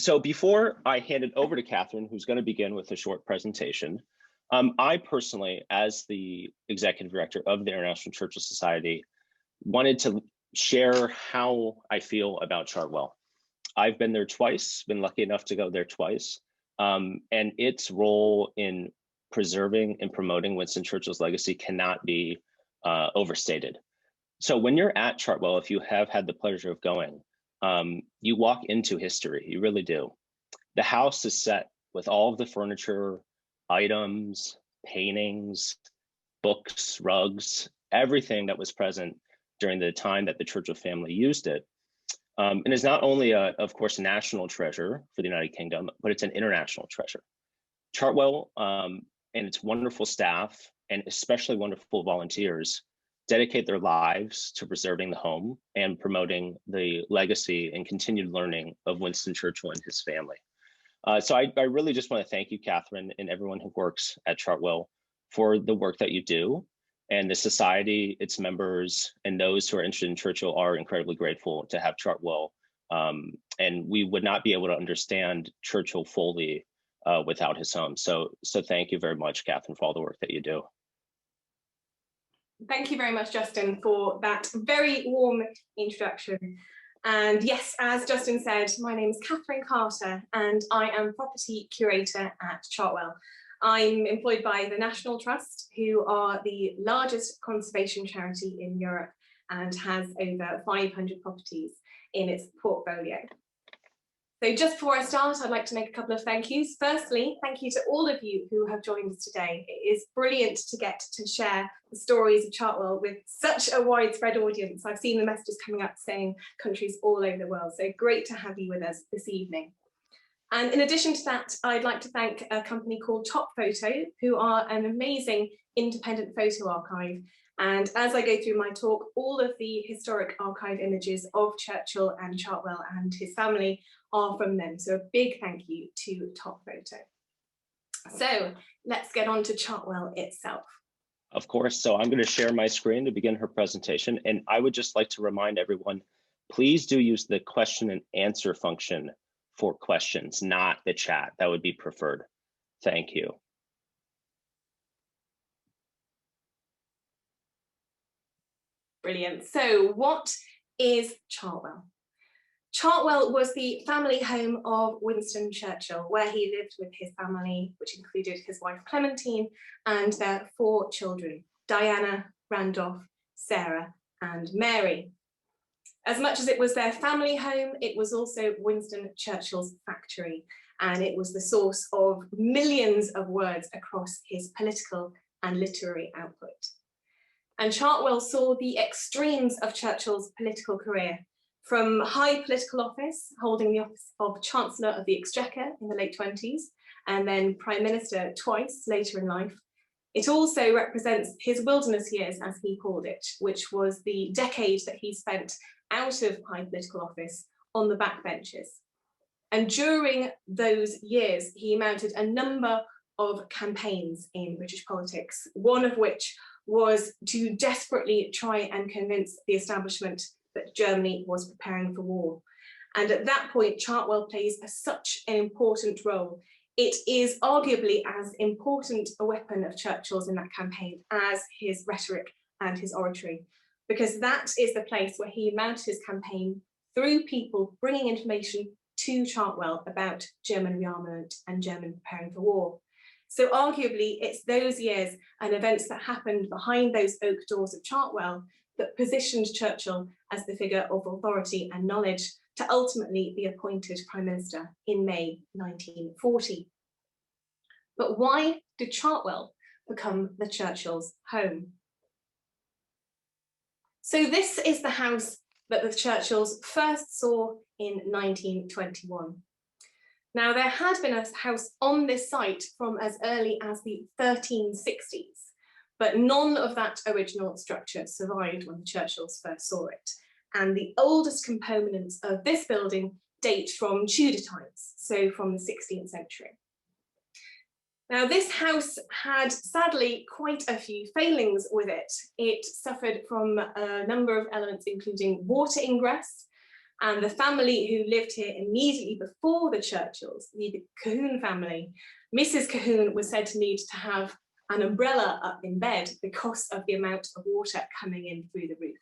So before I hand it over to Katherine, who's going to begin with a short presentation, I personally, as the executive director of the International Churchill Society, wanted to share how I feel about Chartwell. I've been there twice, been lucky enough to go there twice, and its role in preserving and promoting Winston Churchill's legacy cannot be overstated. So when you're at Chartwell, if you have had the pleasure of going, you walk into history, you really do. The house is set with all of the furniture, items, paintings, books, rugs, everything that was present during the time that the Churchill family used it. And is not only, of course, a national treasure for the United Kingdom, but it's an international treasure. Chartwell and its wonderful staff, and especially wonderful volunteers, dedicate their lives to preserving the home and promoting the legacy and continued learning of Winston Churchill and his family. So I really just want to thank you, Katherine, and everyone who works at Chartwell for the work that you do. And the society, its members, and those who are interested in Churchill are incredibly grateful to have Chartwell. And we would not be able to understand Churchill fully without his home. So thank you very much, Katherine, for all the work that you do. Thank you very much, Justin, for that very warm introduction. And yes, as Justin said, my name is Katherine Carter, and I am property curator at Chartwell. I'm employed by the National Trust, who are the largest conservation charity in Europe and has over 500 properties in its portfolio. So just before I start, I'd like to make a couple of thank yous. Firstly, thank you to all of you who have joined us today. It is brilliant to get to share the stories of Chartwell with such a widespread audience. I've seen the messages coming up saying countries all over the world. So great to have you with us this evening. And in addition to that, I'd like to thank a company called Top Photo, who are an amazing independent photo archive. And as I go through my talk, all of the historic archive images of Churchill and Chartwell and his family are from them. So a big thank you to Top Photo. So let's get on to Chartwell itself. Of course. So I'm going to share my screen to begin her presentation. And I would just like to remind everyone, please do use the question and answer function for questions, not the chat. That would be preferred. Thank you. Brilliant. So what is Chartwell? Chartwell was the family home of Winston Churchill, where he lived with his family, which included his wife Clementine and their 4 children, Diana, Randolph, Sarah, and Mary. As much as it was their family home, it was also Winston Churchill's factory, and it was the source of millions of words across his political and literary output. And Chartwell saw the extremes of Churchill's political career, from high political office, holding the office of Chancellor of the Exchequer in the late 20s, and then Prime Minister twice later in life. It also represents his wilderness years, as he called it, which was the decade that he spent out of high political office on the backbenches. And during those years, he mounted a number of campaigns in British politics, one of which was to desperately try and convince the establishment that Germany was preparing for war. And at that point, Chartwell plays such an important role. It is arguably as important a weapon of Churchill's in that campaign as his rhetoric and his oratory, because that is the place where he mounted his campaign through people bringing information to Chartwell about German rearmament and German preparing for war. So arguably, it's those years and events that happened behind those oak doors of Chartwell that positioned Churchill as the figure of authority and knowledge to ultimately be appointed Prime Minister in May 1940. But why did Chartwell become the Churchills' home? So this is the house that the Churchills first saw in 1921. Now, there had been a house on this site from as early as the 1360s, but none of that original structure survived when the Churchills first saw it. And the oldest components of this building date from Tudor times, so from the 16th century. Now, this house had sadly quite a few failings with it. It suffered from a number of elements, including water ingress, And the family who lived here immediately before the Churchills, the Colquhoun family, Mrs. Colquhoun was said to need to have an umbrella up in bed because of the amount of water coming in through the roof.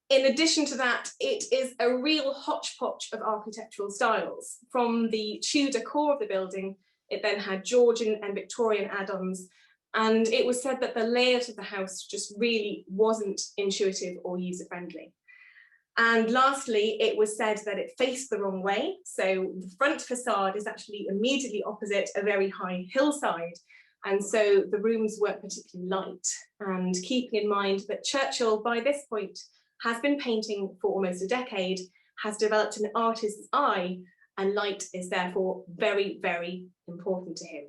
In addition to that, it is a real hodgepodge of architectural styles. From the Tudor core of the building, it then had Georgian and Victorian add-ons, and it was said that the layout of the house just really wasn't intuitive or user-friendly. And lastly, it was said that it faced the wrong way. So the front facade is actually immediately opposite a very high hillside. And so the rooms weren't particularly light. And keeping in mind that Churchill, by this point, has been painting for almost a decade, has developed an artist's eye, and light is therefore very, very important to him.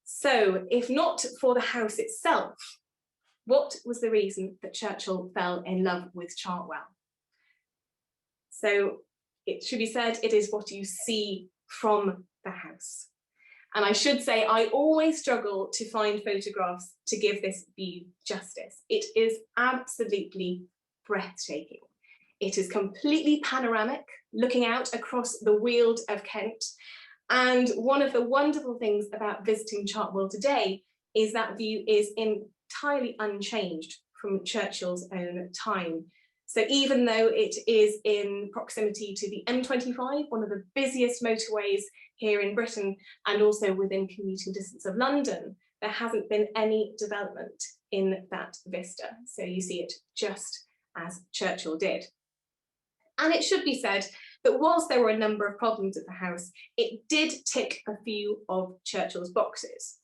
So if not for the house itself, what was the reason that Churchill fell in love with Chartwell? So it should be said, it is what you see from the house. And I should say, I always struggle to find photographs to give this view justice. It is absolutely breathtaking. It is completely panoramic, looking out across the Weald of Kent. And one of the wonderful things about visiting Chartwell today is that view is entirely unchanged from Churchill's own time. So even though it is in proximity to the M25, one of the busiest motorways here in Britain, and also within commuting distance of London, there hasn't been any development in that vista. So you see it just as Churchill did. And it should be said that whilst there were a number of problems at the house, it did tick a few of Churchill's boxes.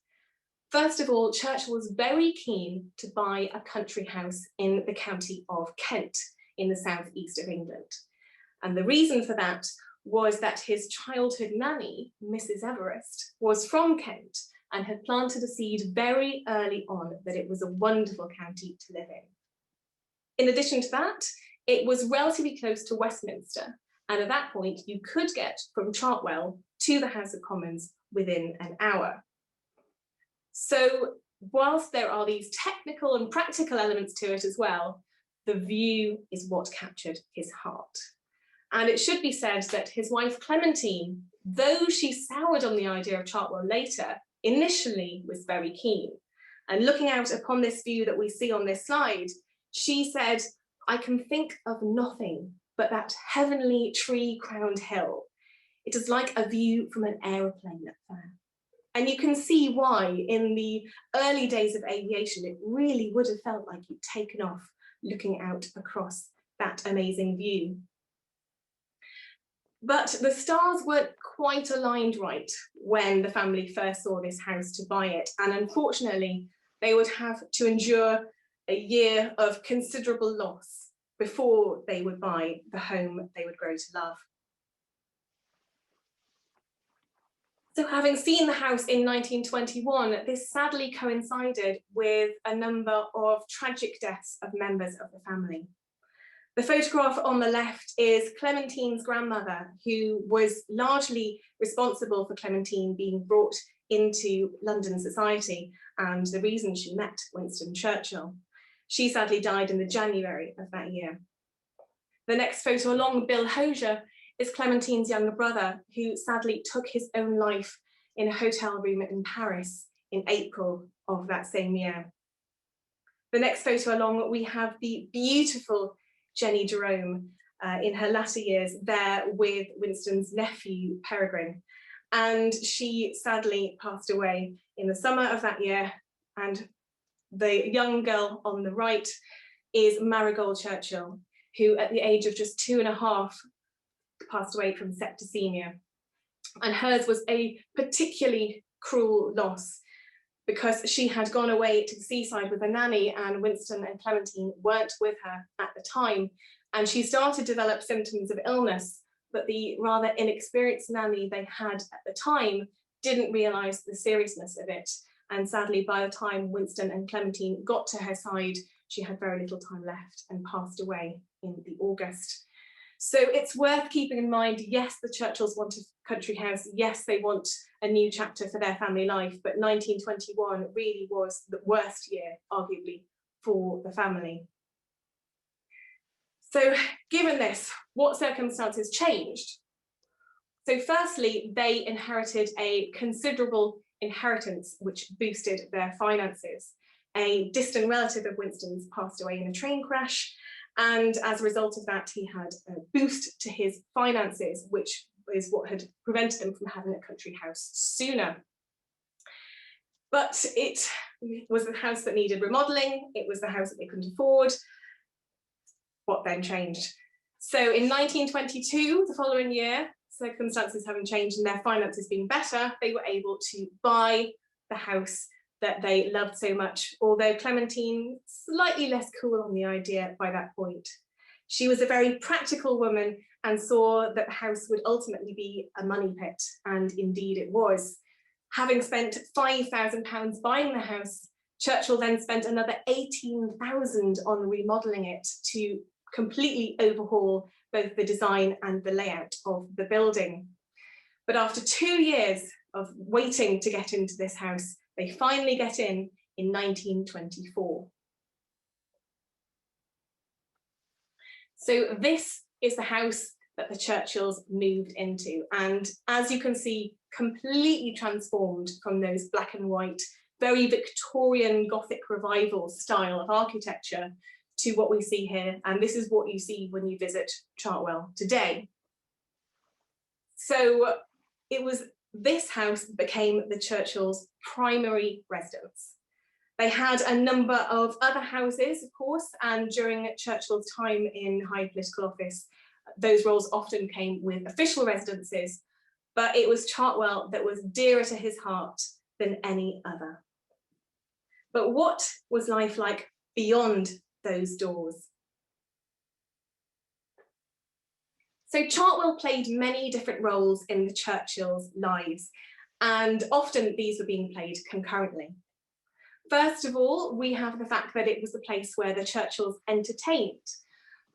First of all, Churchill was very keen to buy a country house in the county of Kent in the southeast of England. And the reason for that was that his childhood nanny, Mrs. Everest, was from Kent and had planted a seed very early on that it was a wonderful county to live in. In addition to that, it was relatively close to Westminster, and at that point you could get from Chartwell to the House of Commons within an hour. So whilst there are these technical and practical elements to it as well, the view is what captured his heart. And it should be said that his wife Clementine, though she soured on the idea of Chartwell later, initially was very keen. And looking out upon this view that we see on this slide, she said, "I can think of nothing but that heavenly tree-crowned hill. It is like a view from an aeroplane up there." And you can see why in the early days of aviation, it really would have felt like you'd taken off looking out across that amazing view. But the stars weren't quite aligned right when the family first saw this house to buy it. And unfortunately, they would have to endure a year of considerable loss before they would buy the home they would grow to love. So having seen the house in 1921, this sadly coincided with a number of tragic deaths of members of the family. The photograph on the left is Clementine's grandmother, who was largely responsible for Clementine being brought into London society and the reason she met Winston Churchill. She sadly died in the January of that year. The next photo along, Bill Hosier, is Clementine's younger brother, who sadly took his own life in a hotel room in Paris in April of that same year. The next photo along, we have the beautiful Jenny Jerome in her latter years there with Winston's nephew, Peregrine. And she sadly passed away in the summer of that year. And the young girl on the right is Marigold Churchill, who at the age of just 2.5 passed away from septicemia. And hers was a particularly cruel loss because she had gone away to the seaside with a nanny and Winston and Clementine weren't with her at the time. And she started to develop symptoms of illness, but the rather inexperienced nanny they had at the time didn't realise the seriousness of it. And sadly, by the time Winston and Clementine got to her side, she had very little time left and passed away in the August. So it's worth keeping in mind, yes, the Churchills want a country house. Yes, they want a new chapter for their family life, but 1921 really was the worst year, arguably, for the family. So given this, what circumstances changed? So firstly, they inherited a considerable inheritance which boosted their finances. A distant relative of Winston's passed away in a train crash, and as a result of that, he had a boost to his finances, which is what had prevented them from having a country house sooner. But it was the house that needed remodelling, it was the house that they couldn't afford. What then changed? So in 1922, the following year, circumstances having changed and their finances being better, they were able to buy the house that they loved so much, although Clementine slightly less cool on the idea by that point. She was a very practical woman and saw that the house would ultimately be a money pit, and indeed it was. Having spent £5,000 buying the house, Churchill then spent another £18,000 on remodelling it to completely overhaul both the design and the layout of the building. But after 2 years of waiting to get into this house, they finally get in 1924. So this is the house that the Churchills moved into, and as you can see, completely transformed from those black and white, very Victorian Gothic revival style of architecture to what we see here, and this is what you see when you visit Chartwell today. So it was this house that became the Churchills' primary residence. They had a number of other houses, of course, and during Churchill's time in high political office, those roles often came with official residences, but it was Chartwell that was dearer to his heart than any other. But what was life like beyond those doors? So Chartwell played many different roles in the Churchills' lives, and often these were being played concurrently. First of all, we have the fact that it was the place where the Churchills entertained,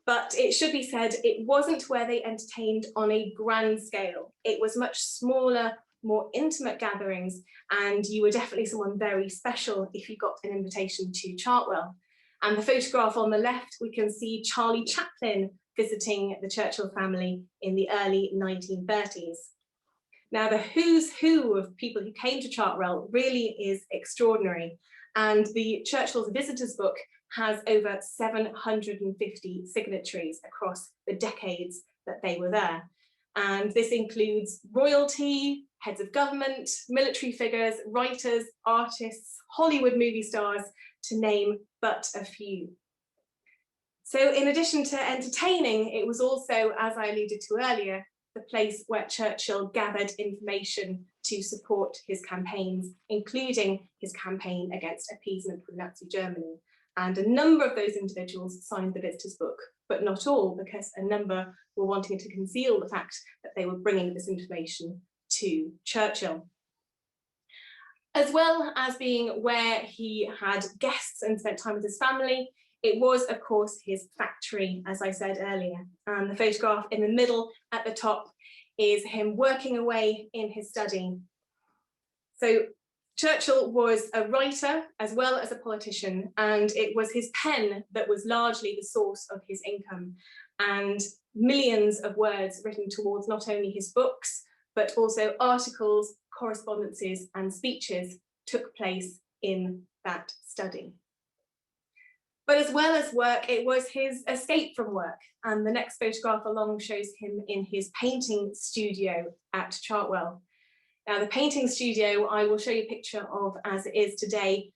but it should be said it wasn't where they entertained on a grand scale. It was much smaller, more intimate gatherings, and you were definitely someone very special if you got an invitation to Chartwell. And the photograph on the left, we can see Charlie Chaplin visiting the Churchill family in the early 1930s. Now, the who's who of people who came to Chartwell really is extraordinary, and the Churchill's visitors book has over 750 signatories across the decades that they were there. And this includes royalty, heads of government, military figures, writers, artists, Hollywood movie stars, to name but a few. So in addition to entertaining, it was also, as I alluded to earlier, the place where Churchill gathered information to support his campaigns, including his campaign against appeasement with Nazi Germany. And a number of those individuals signed the visitors book, but not all, because a number were wanting to conceal the fact that they were bringing this information to Churchill. As well as being where he had guests and spent time with his family, it was, of course, his factory, as I said earlier. And the photograph in the middle at the top is him working away in his study. So Churchill was a writer as well as a politician, and it was his pen that was largely the source of his income, and millions of words written towards not only his books, but also articles, correspondences, and speeches took place in that study. But as well as work, it was his escape from work, and the next photograph along shows him in his painting studio at Chartwell. Now, the painting studio I will show you a picture of as it is today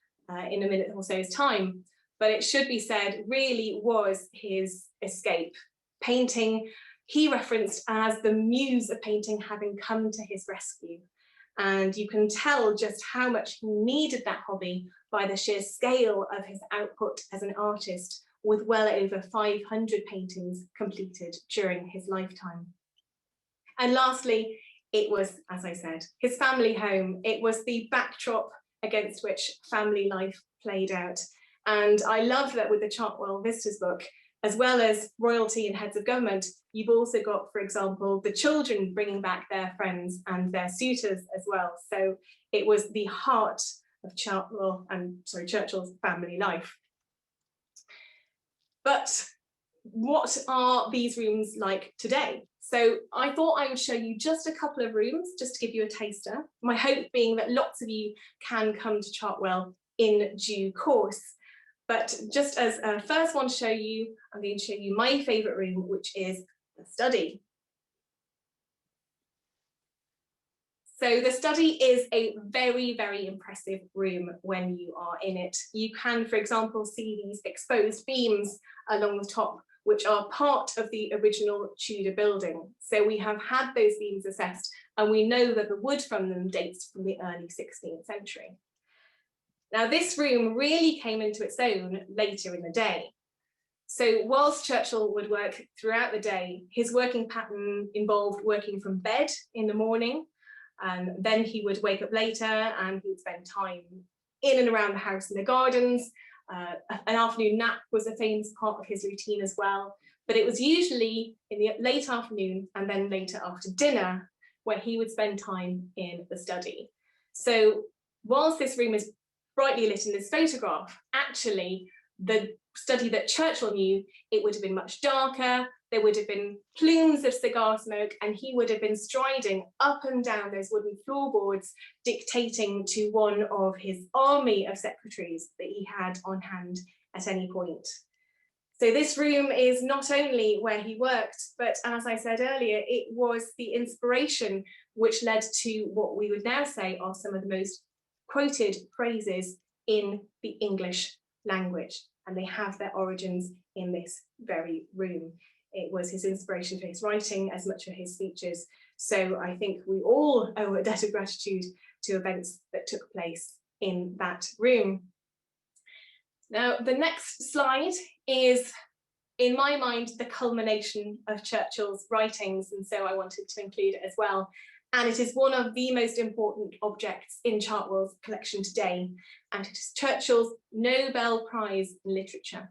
in a minute or so's time, but it should be said really was his escape. Painting, he referenced as the muse of painting having come to his rescue. And you can tell just how much he needed that hobby by the sheer scale of his output as an artist, with well over 500 paintings completed during his lifetime. And lastly, it was, as I said, his family home. It was the backdrop against which family life played out. And I love that with the Chartwell Visitors Book, as well as royalty and heads of government, you've also got, for example, the children bringing back their friends and their suitors as well. So it was the heart of Churchill's family life. But what are these rooms like today? So I thought I would show you just a couple of rooms, just to give you a taster. My hope being that lots of you can come to Chartwell in due course. But just as a first one to show you, I'm going to show you my favourite room, which is the study. So the study is a very, very impressive room when you are in it. You can, for example, see these exposed beams along the top, which are part of the original Tudor building. So we have had those beams assessed, and we know that the wood from them dates from the early 16th century. Now, this room really came into its own later in the day. So whilst Churchill would work throughout the day, his working pattern involved working from bed in the morning, and then he would wake up later and he would spend time in and around the house in the gardens. An afternoon nap was a famous part of his routine as well, but it was usually in the late afternoon and then later after dinner where he would spend time in the study. So whilst this room is brightly lit in this photograph, actually the study that Churchill knew, it would have been much darker, there would have been plumes of cigar smoke, and he would have been striding up and down those wooden floorboards, dictating to one of his army of secretaries that he had on hand at any point. So this room is not only where he worked, but as I said earlier, it was the inspiration which led to what we would now say are some of the most quoted phrases in the English language, and they have their origins in this very room. It was his inspiration for his writing as much as his speeches. So I think we all owe a debt of gratitude to events that took place in that room. Now, the next slide is, in my mind, the culmination of Churchill's writings, and so I wanted to include it as well. And it is one of the most important objects in Chartwell's collection today, and it is Churchill's Nobel Prize in Literature.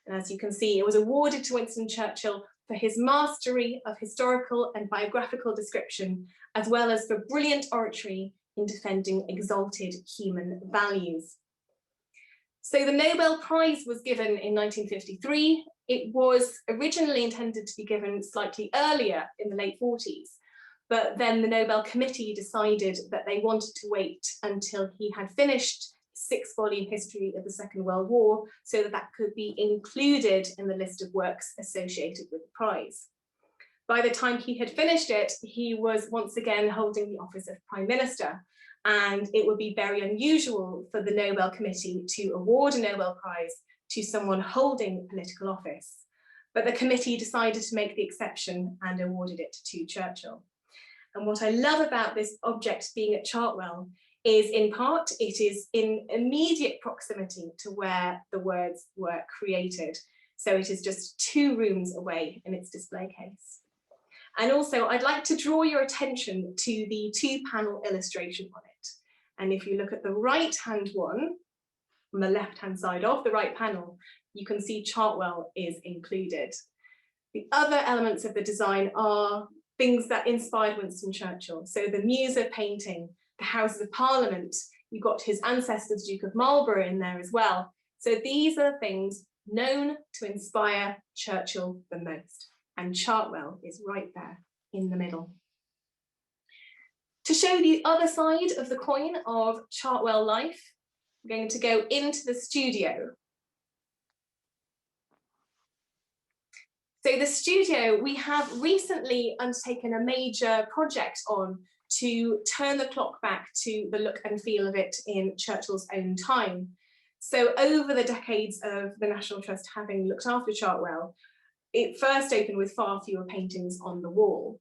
And as you can see, it was awarded to Winston Churchill for his mastery of historical and biographical description, as well as for brilliant oratory in defending exalted human values. So the Nobel Prize was given in 1953. It was originally intended to be given slightly earlier in the late 40s, but then the Nobel Committee decided that they wanted to wait until he had finished 6-volume history of the Second World War, so that that could be included in the list of works associated with the prize. By the time he had finished it, he was once again holding the office of Prime Minister, and it would be very unusual for the Nobel Committee to award a Nobel Prize to someone holding political office. But the committee decided to make the exception and awarded it to Churchill. And what I love about this object being at Chartwell is, in part, it is in immediate proximity to where the words were created. So it is just 2 rooms away in its display case. And also, I'd like to draw your attention to the 2-panel illustration on it. And if you look at the right-hand one, on the left-hand side of the right panel, you can see Chartwell is included. The other elements of the design are things that inspired Winston Churchill. So the Musa painting, the Houses of Parliament, you've got his ancestor, the Duke of Marlborough, in there as well. So these are things known to inspire Churchill the most, and Chartwell is right there in the middle. To show the other side of the coin of Chartwell life, we're going to go into the studio. So the studio, we have recently undertaken a major project on to turn the clock back to the look and feel of it in Churchill's own time. So over the decades of the National Trust having looked after Chartwell, it first opened with far fewer paintings on the wall.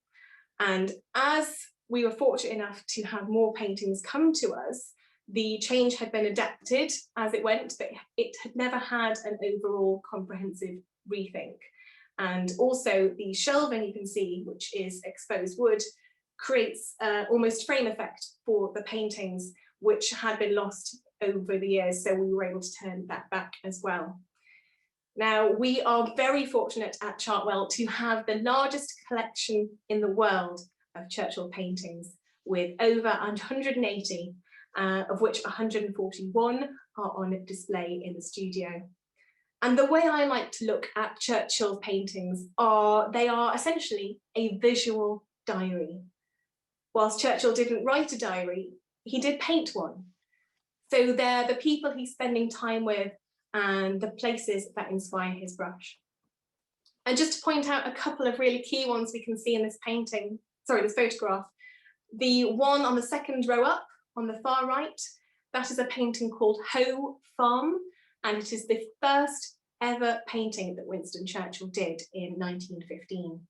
And as we were fortunate enough to have more paintings come to us, the change had been adapted as it went, but it had never had an overall comprehensive rethink. And also the shelving you can see, which is exposed wood, creates almost frame effect for the paintings, which had been lost over the years, so we were able to turn that back as well. Now, we are very fortunate at Chartwell to have the largest collection in the world of Churchill paintings, with over 180, of which 141 are on display in the studio. And the way I like to look at Churchill's paintings they are essentially a visual diary. Whilst Churchill didn't write a diary, he did paint one. So they're the people he's spending time with and the places that inspire his brush. And just to point out a couple of really key ones we can see in this this photograph. The one on the second row up on the far right, that is a painting called Hoe Farm, and it is the first ever painting that Winston Churchill did in 1915.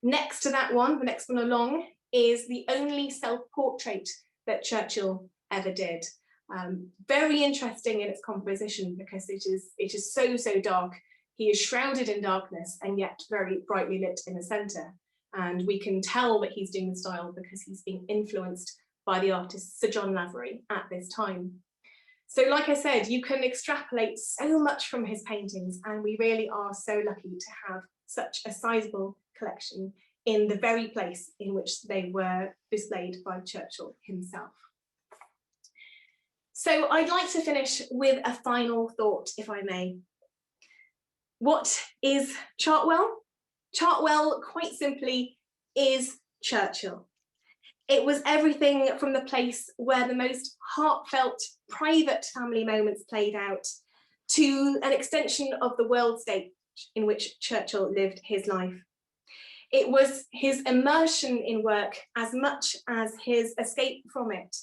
Next to that one, the next one along, is the only self-portrait that Churchill ever did. Very interesting in its composition because it is so dark. He is shrouded in darkness and yet very brightly lit in the centre. And we can tell that he's doing the style because he's being influenced by the artist Sir John Lavery at this time. So like I said, you can extrapolate so much from his paintings, and we really are so lucky to have such a sizable collection in the very place in which they were displayed by Churchill himself. So I'd like to finish with a final thought, if I may. What is Chartwell? Chartwell, quite simply, is Churchill. It was everything from the place where the most heartfelt, private family moments played out to an extension of the world stage in which Churchill lived his life. It was his immersion in work as much as his escape from it.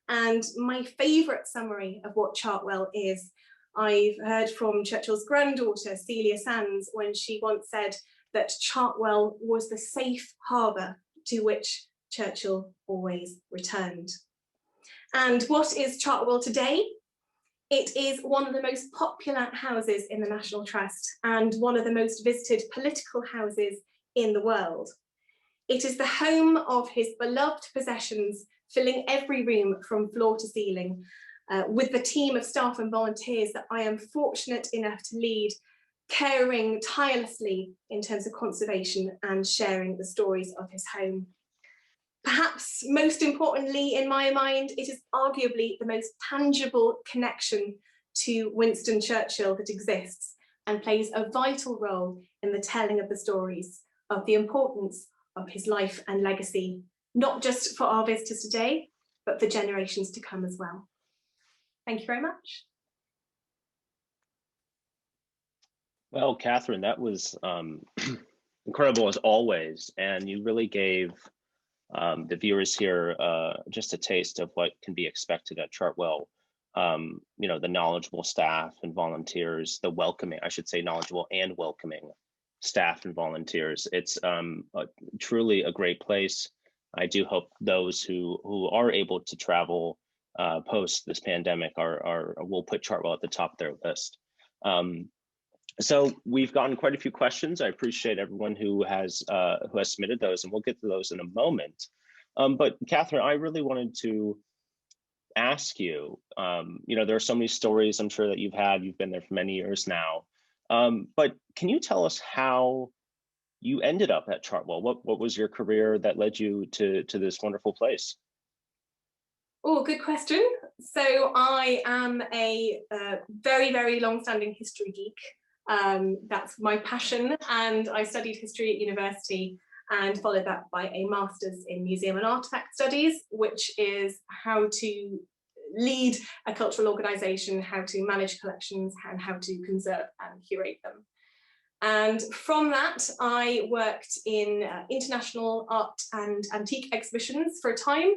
And my favourite summary of what Chartwell is, I've heard from Churchill's granddaughter, Celia Sands, when she once said that Chartwell was the safe harbour to which Churchill always returned. And what is Chartwell today? It is one of the most popular houses in the National Trust and one of the most visited political houses in the world. It is the home of his beloved possessions, filling every room from floor to ceiling, with the team of staff and volunteers that I am fortunate enough to lead, caring tirelessly in terms of conservation and sharing the stories of his home. Perhaps most importantly, in my mind, it is arguably the most tangible connection to Winston Churchill that exists and plays a vital role in the telling of the stories of the importance of his life and legacy, not just for our visitors today, but for generations to come as well. Thank you very much. Well, Katherine, that was incredible as always, and you really gave the viewers here just a taste of what can be expected at Chartwell. You know, the knowledgeable staff and volunteers, the welcoming, I should say knowledgeable and welcoming staff and volunteers. It's truly a great place. I do hope those who are able to travel post this pandemic will put Chartwell at the top of their list. So we've gotten quite a few questions. I appreciate everyone who has submitted those, and we'll get to those in a moment. But Katherine, I really wanted to ask you, you know, there are so many stories I'm sure that you've been there for many years now, but can you tell us how you ended up at Chartwell? What was your career that led you to this wonderful place? Oh, good question. So I am a very, very long-standing history geek. That's my passion, and I studied history at university and followed that by a master's in museum and artifact studies, which is how to lead a cultural organisation, how to manage collections, and how to conserve and curate them. And from that, I worked in international art and antique exhibitions for a time,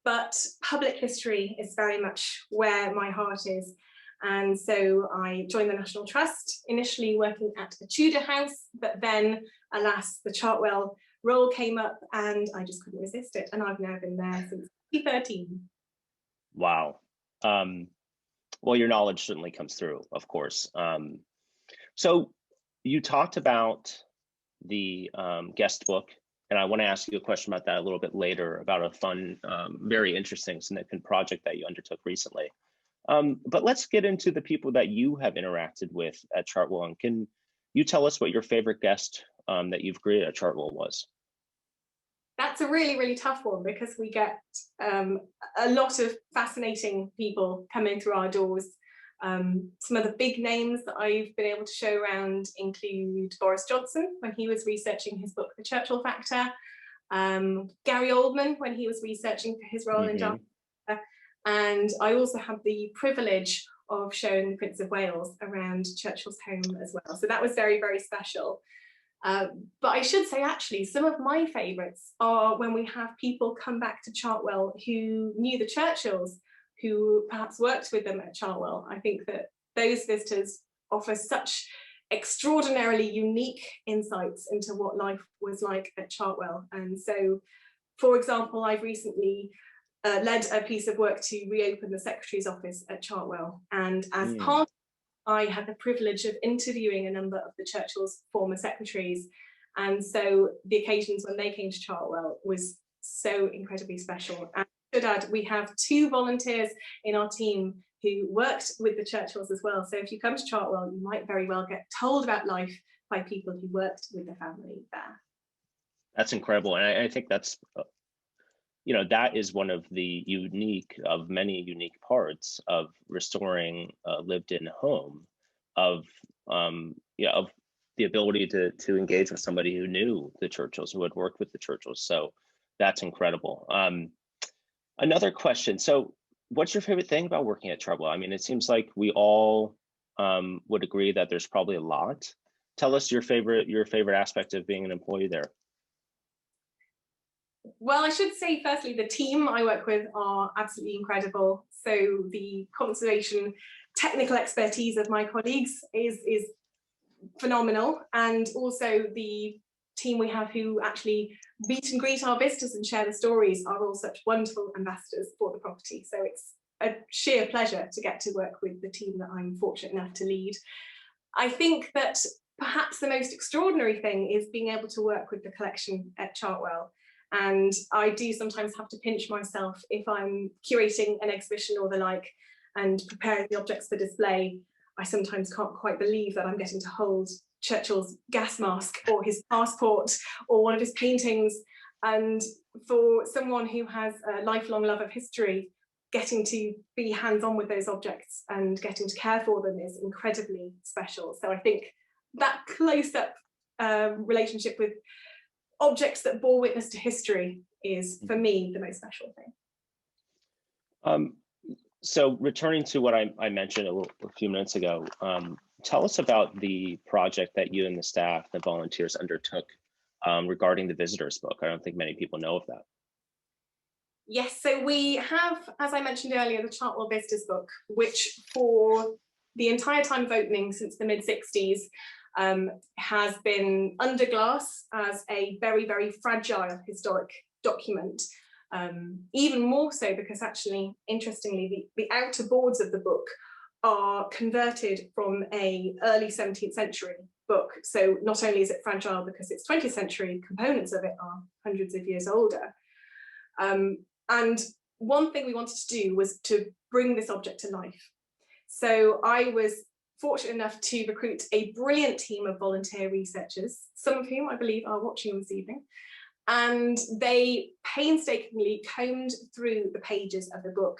but public history is very much where my heart is. And so I joined the National Trust, initially working at a Tudor house, but then, alas, the Chartwell role came up and I just couldn't resist it. And I've now been there since 2013. Wow. Well, your knowledge certainly comes through, of course. So you talked about the guest book, and I want to ask you a question about that a little bit later, about a fun, very interesting, significant project that you undertook recently. But let's get into the people that you have interacted with at Chartwell. And can you tell us what your favorite guest that you've greeted at Chartwell was? That's a really, really tough one because we get a lot of fascinating people coming through our doors. Some of the big names that I've been able to show around include Boris Johnson when he was researching his book, The Churchill Factor, Gary Oldman when he was researching for his role in Dark Matter, and I also had the privilege of showing the Prince of Wales around Churchill's home as well. So that was very, very special. But I should say, actually, some of my favourites are when we have people come back to Chartwell who knew the Churchills, who perhaps worked with them at Chartwell. I think that those visitors offer such extraordinarily unique insights into what life was like at Chartwell. And so, for example, I've recently led a piece of work to reopen the Secretary's office at Chartwell. And as part, I had the privilege of interviewing a number of the Churchill's former secretaries. And so the occasions when they came to Chartwell was so incredibly special. And I should add, we have 2 volunteers in our team who worked with the Churchills as well. So if you come to Chartwell, you might very well get told about life by people who worked with the family there. That's incredible. And I think that's, that is one of the many unique parts of restoring a lived-in home, of the ability to engage with somebody who knew the Churchills, who had worked with the Churchills. So that's incredible. Another question. So what's your favorite thing about working at Chartwell? I mean, it seems like we all would agree that there's probably a lot. Tell us your favorite aspect of being an employee there. Well, I should say, firstly, the team I work with are absolutely incredible. So the conservation technical expertise of my colleagues is phenomenal. And also the team we have who actually meet and greet our visitors and share the stories are all such wonderful ambassadors for the property. So it's a sheer pleasure to get to work with the team that I'm fortunate enough to lead. I think that perhaps the most extraordinary thing is being able to work with the collection at Chartwell. And I do sometimes have to pinch myself if I'm curating an exhibition or the like and preparing the objects for display. I sometimes can't quite believe that I'm getting to hold Churchill's gas mask or his passport or one of his paintings. And for someone who has a lifelong love of history, getting to be hands-on with those objects and getting to care for them is incredibly special. So I think that close-up relationship with objects that bore witness to history is, for me, the most special thing. So returning to what I mentioned a few minutes ago, tell us about the project that you and the staff, the volunteers, undertook regarding the visitors book. I don't think many people know of that. Yes, so we have, as I mentioned earlier, the Chartwell Visitors Book, which for the entire time of opening since the mid-60s has been under glass as a very, very fragile historic document. Even more so because actually, interestingly, the outer boards of the book are converted from an early 17th century book. So not only is it fragile because it's 20th century, components of it are hundreds of years older. And one thing we wanted to do was to bring this object to life. So I was fortunate enough to recruit a brilliant team of volunteer researchers, some of whom I believe are watching this evening. And they painstakingly combed through the pages of the book.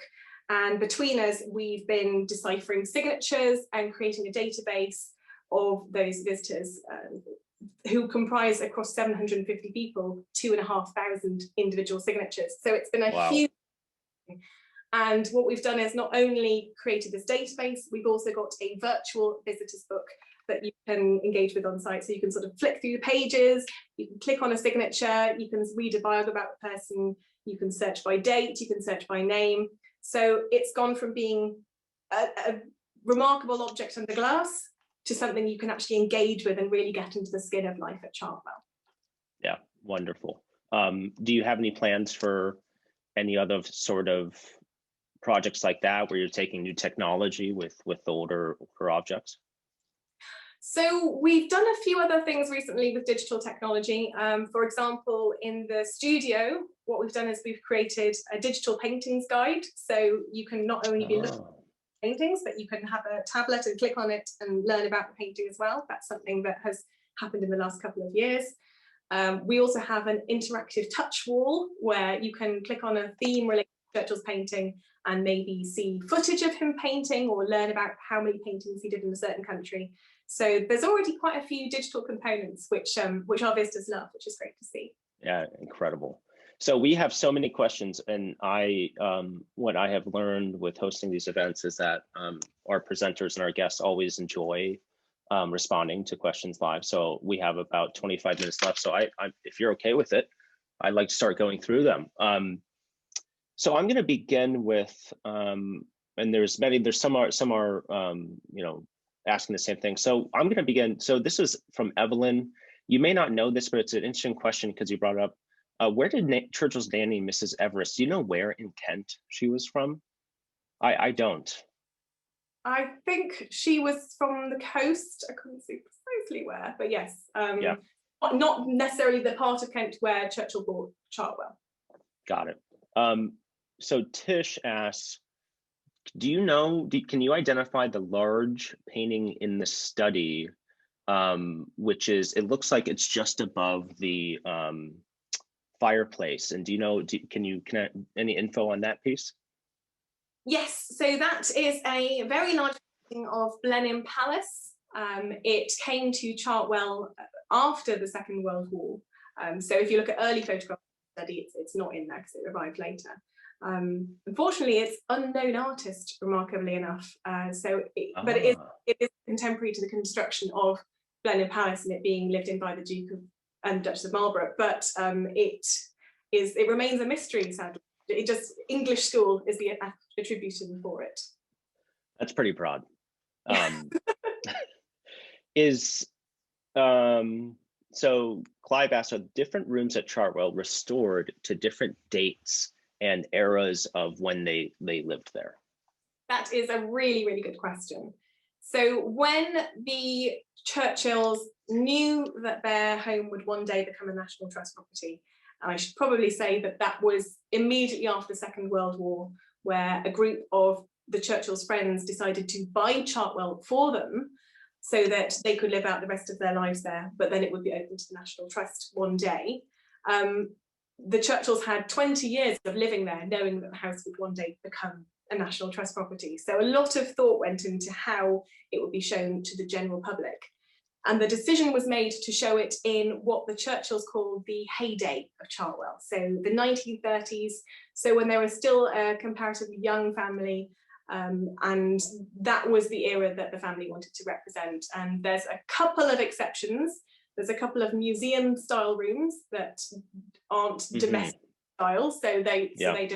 And between us, we've been deciphering signatures and creating a database of those visitors who comprise, across 750 people, 2,500 individual signatures. So it's been a huge thing. And what we've done is not only created this database, we've also got a virtual visitors book that you can engage with on site. So you can sort of flick through the pages, you can click on a signature, you can read a bio about the person, you can search by date, you can search by name. So it's gone from being a remarkable object under glass to something you can actually engage with and really get into the skin of life at Chartwell. Yeah, wonderful. Do you have any plans for any other sort of projects like that where you're taking new technology with older objects? So we've done a few other things recently with digital technology. For example, in the studio, what we've done is we've created a digital paintings guide. So you can not only be looking at paintings, but you can have a tablet and click on it and learn about the painting as well. That's something that has happened in the last couple of years. We also have an interactive touch wall where you can click on a theme related to Churchill's painting and maybe see footage of him painting or learn about how many paintings he did in a certain country. So there's already quite a few digital components which our visitors love, which is great to see. Yeah, incredible. So we have so many questions, and what I have learned with hosting these events is that our presenters and our guests always enjoy responding to questions live. So we have about 25 minutes left. So if you're okay with it, I'd like to start going through them. So I'm going to begin with, and there's some are asking the same thing. So I'm going to begin. So this is from Evelyn. You may not know this, but it's an interesting question because you brought it up. Where did Churchill's nanny, Mrs. Everest, do you know where in Kent she was from? I don't. I think she was from the coast. I couldn't see precisely where, but yes. Yeah. Not necessarily the part of Kent where Churchill bought Chartwell. Got it. So Tish asks, do you know, can you identify the large painting in the study, which is, it looks like it's just above the fireplace. And do you know, can any info on that piece? Yes, so that is a very large painting of Blenheim Palace. It came to Chartwell after the Second World War. So if you look at early photographs of the study, it's not in there because it arrived later. Unfortunately, it's unknown artist, remarkably enough. But it is contemporary to the construction of Blenheim Palace and it being lived in by the Duke of and Duchess of Marlborough. But it remains a mystery, sadly. English school is the attribution for it. That's pretty broad. So Clive asked, are different rooms at Chartwell restored to different dates and eras of when they lived there? That is a really, really good question. So when the Churchills knew that their home would one day become a National Trust property, and I should probably say that that was immediately after the Second World War, where a group of the Churchills' friends decided to buy Chartwell for them so that they could live out the rest of their lives there, but then it would be open to the National Trust one day. The Churchills had 20 years of living there, knowing that the house would one day become a National Trust property. So a lot of thought went into how it would be shown to the general public. And the decision was made to show it in what the Churchills called the heyday of Chartwell. So the 1930s, so when they were still a comparatively young family, and that was the era that the family wanted to represent. And there's a couple of exceptions. There's a couple of museum style rooms that aren't domestic style, so they do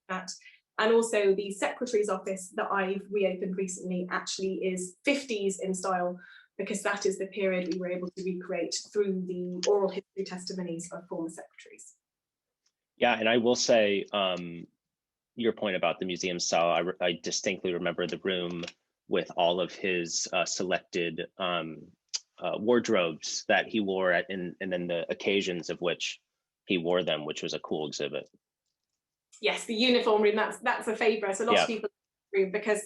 that. And also the secretary's office that I've reopened recently actually is 50s in style, because that is the period we were able to recreate through the oral history testimonies of former secretaries. Yeah, and I will say, your point about the museum style, I distinctly remember the room with all of his selected wardrobes that he wore and then the occasions of which he wore them, which was a cool exhibit. Yes, the uniform room, that's a favourite. A lot of people room, because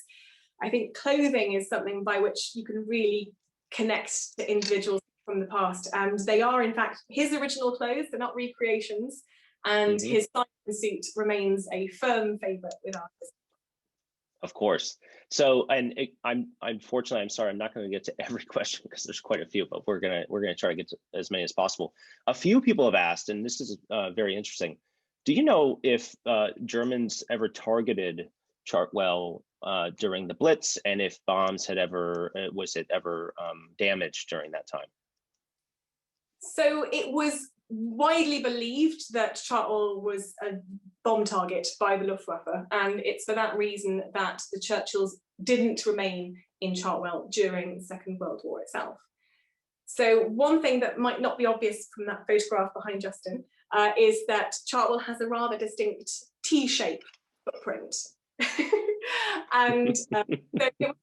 I think clothing is something by which you can really connect to individuals from the past, and they are in fact his original clothes. They're not recreations, and his Simon suit remains a firm favourite with artists. Of course. So, and unfortunately, I'm sorry, I'm not going to get to every question because there's quite a few, but we're gonna try to get to as many as possible. A few people have asked, and this is very interesting. Do you know if Germans ever targeted Chartwell during the Blitz, and if bombs had ever was it ever damaged during that time? So it was widely believed that Chartwell was a bomb target by the Luftwaffe, and it's for that reason that the Churchills didn't remain in Chartwell during the Second World War itself. So one thing that might not be obvious from that photograph behind Justin is that Chartwell has a rather distinct T-shape footprint. And so it was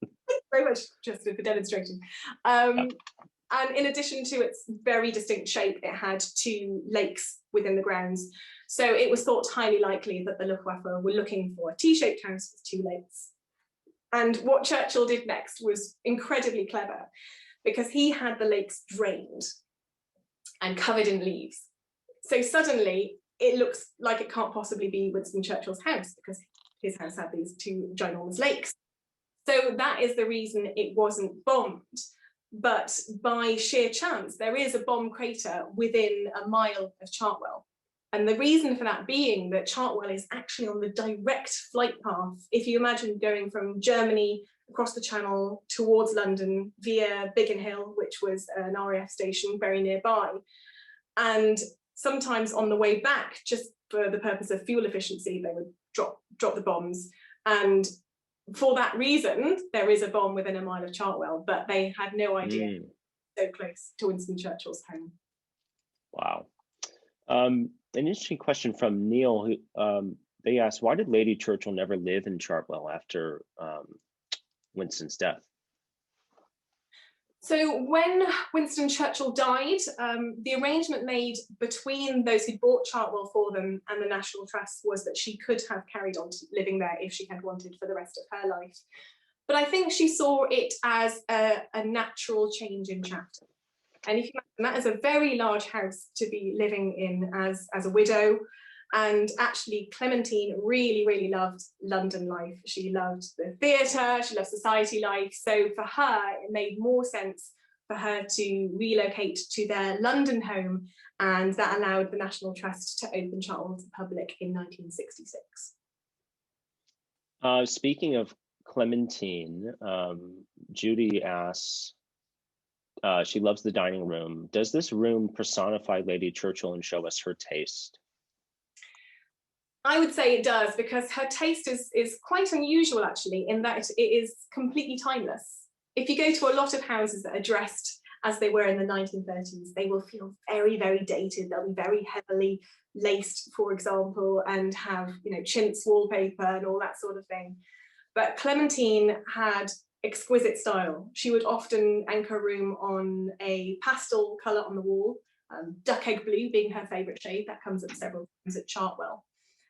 very much just for demonstrating. And in addition to its very distinct shape, it had 2 lakes within the grounds. So it was thought highly likely that the Luftwaffe were looking for a T-shaped house with 2 lakes. And what Churchill did next was incredibly clever, because he had the lakes drained and covered in leaves. So suddenly it looks like it can't possibly be Winston Churchill's house, because his house had these two ginormous lakes. So that is the reason it wasn't bombed. But by sheer chance, there is a bomb crater within a mile of Chartwell. And the reason for that being that Chartwell is actually on the direct flight path. If you imagine going from Germany across the Channel towards London via Biggin Hill, which was an RAF station very nearby. And sometimes on the way back, just for the purpose of fuel efficiency, they would drop the bombs. And for that reason, there is a bomb within a mile of Chartwell, but they had no idea so close to Winston Churchill's home. Wow. An interesting question from Neil, who they asked, why did Lady Churchill never live in Chartwell after Winston's death? So when Winston Churchill died, the arrangement made between those who bought Chartwell for them and the National Trust was that she could have carried on living there if she had wanted for the rest of her life. But I think she saw it as a natural change in chapter. And if you imagine, that is a very large house to be living in as a widow. And actually, Clementine really, really loved London life. She loved the theatre, she loved society life. So for her, it made more sense for her to relocate to their London home. And that allowed the National Trust to open Chartwell to the public in 1966. Speaking of Clementine, Judy asks, she loves the dining room. Does this room personify Lady Churchill and show us her taste? I would say it does, because her taste is quite unusual, actually, in that it is completely timeless. If you go to a lot of houses that are dressed as they were in the 1930s, they will feel very, very dated. They'll be very heavily laced, for example, and have, chintz wallpaper and all that sort of thing. But Clementine had exquisite style. She would often anchor room on a pastel colour on the wall, duck egg blue being her favourite shade. That comes up several times at Chartwell.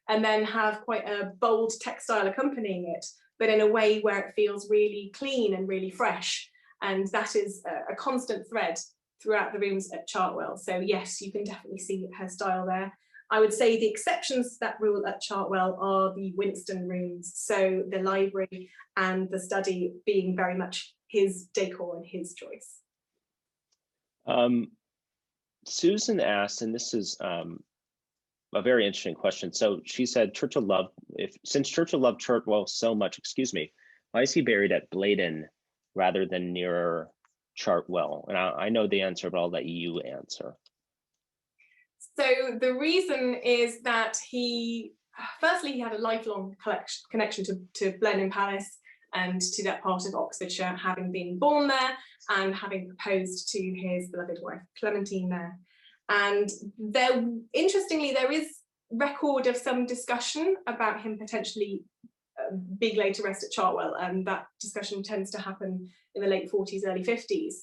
And then have quite a bold textile accompanying it, but in a way where it feels really clean and really fresh. And that is a constant thread throughout the rooms at Chartwell. So yes, you can definitely see her style there. I would say the exceptions to that rule at Chartwell are the Winston rooms. So the library and the study being very much his decor and his choice. Susan asked, and this is a very interesting question. So she said, since Churchill loved Chartwell so much, why is he buried at Blaydon rather than nearer Chartwell? And I know the answer, but I'll let you answer. So the reason is that he had a lifelong connection to Blenheim Palace and to that part of Oxfordshire, having been born there and having proposed to his beloved wife Clementine there. And interestingly, there is record of some discussion about him potentially being laid to rest at Chartwell, and that discussion tends to happen in the late 40s, early 50s.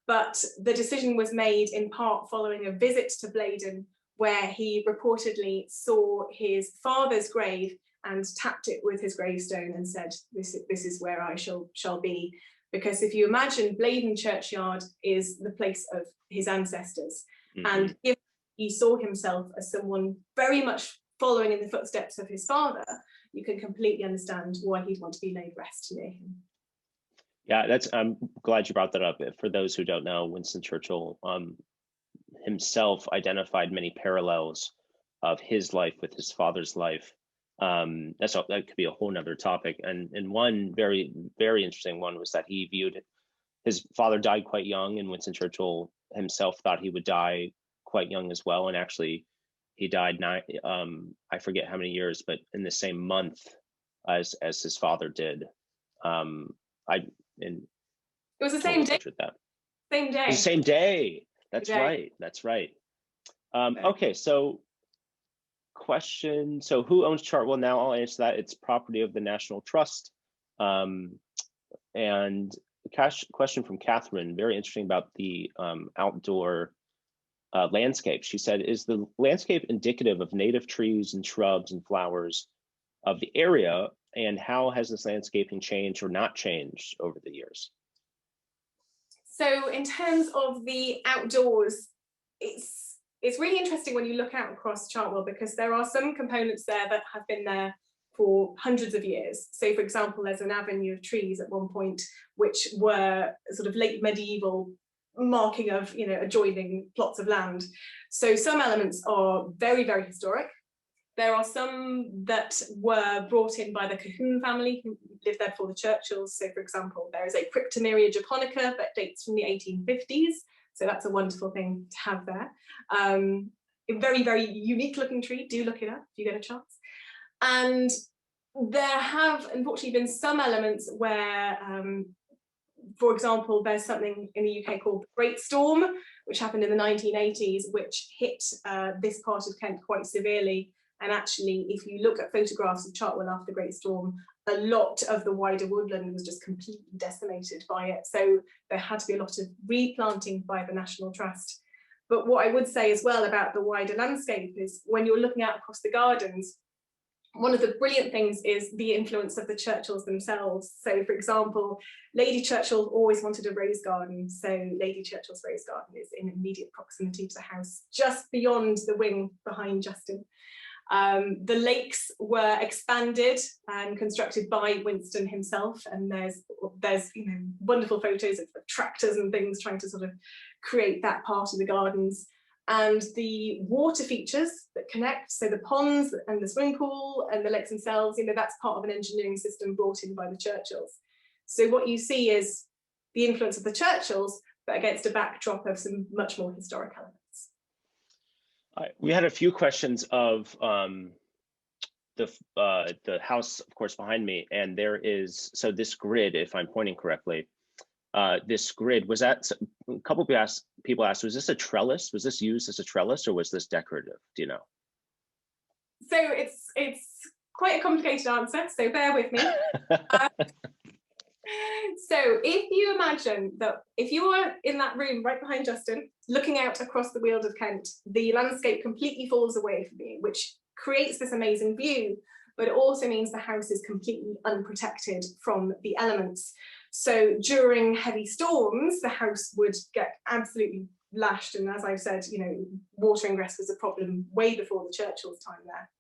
But the decision was made in part following a visit to Blaydon, where he reportedly saw his father's grave and tapped it with his gravestone and said, this is where I shall be. Because if you imagine, Blaydon Churchyard is the place of his ancestors. Mm-hmm. And if he saw himself as someone very much following in the footsteps of his father, you can completely understand why he'd want to be laid rest near him. Yeah, I'm glad you brought that up. For those who don't know, Winston Churchill himself identified many parallels of his life with his father's life. That could be a whole nother topic. And one very, very interesting one was that he viewed his father died quite young, and Winston Churchill himself thought he would die quite young as well. And actually, he died I forget how many years, but in the same month as his father did. It was the same day. Same day. The same day. That's right. That's right. Okay, so question. So who owns Chartwell now? I'll answer that. It's property of the National Trust. And question from Katherine, very interesting about the outdoor landscape. She said, is the landscape indicative of native trees and shrubs and flowers of the area? And how has this landscaping changed or not changed over the years? So in terms of the outdoors, it's really interesting when you look out across Chartwell, because there are some components there that have been there for hundreds of years. So, for example, there's an avenue of trees at one point which were sort of late medieval marking of, you know, adjoining plots of land. So some elements are very, very historic. There are some that were brought in by the Cahoon family who lived there before the Churchills. So, for example, there is a Cryptomeria japonica that dates from the 1850s. So that's a wonderful thing to have there. A very, very unique looking tree. Do look it up if you get a chance. And there have unfortunately been some elements where, for example, there's something in the UK called the Great Storm, which happened in the 1980s, which hit this part of Kent quite severely. And actually, if you look at photographs of Chartwell after the Great Storm, a lot of the wider woodland was just completely decimated by it. So there had to be a lot of replanting by the National Trust. But what I would say as well about the wider landscape is when you're looking out across the gardens, one of the brilliant things is the influence of the Churchills themselves. So, for example, Lady Churchill always wanted a rose garden. So Lady Churchill's rose garden is in immediate proximity to the house, just beyond the wing behind Justin. The lakes were expanded and constructed by Winston himself, and there's you know, wonderful photos of tractors and things trying to sort of create that part of the gardens. And the water features that connect, so the ponds and the swimming pool and the lakes themselves, you know, that's part of an engineering system brought in by the Churchills. So what you see is the influence of the Churchills, but against a backdrop of some much more historic elements. We had a few questions of the house, of course, behind me, and there is, so this grid, if I'm pointing correctly, this grid, was that, a couple of people asked, was this a trellis? Was this used as a trellis or was this decorative? Do you know? So it's quite a complicated answer, so bear with me. So if you imagine that if you were in that room right behind Justin, looking out across the Weald of Kent, the landscape completely falls away from you, which creates this amazing view, but it also means the house is completely unprotected from the elements. So during heavy storms, the house would get absolutely lashed. And as I've said, you know, water ingress was a problem way before the Churchill's time there.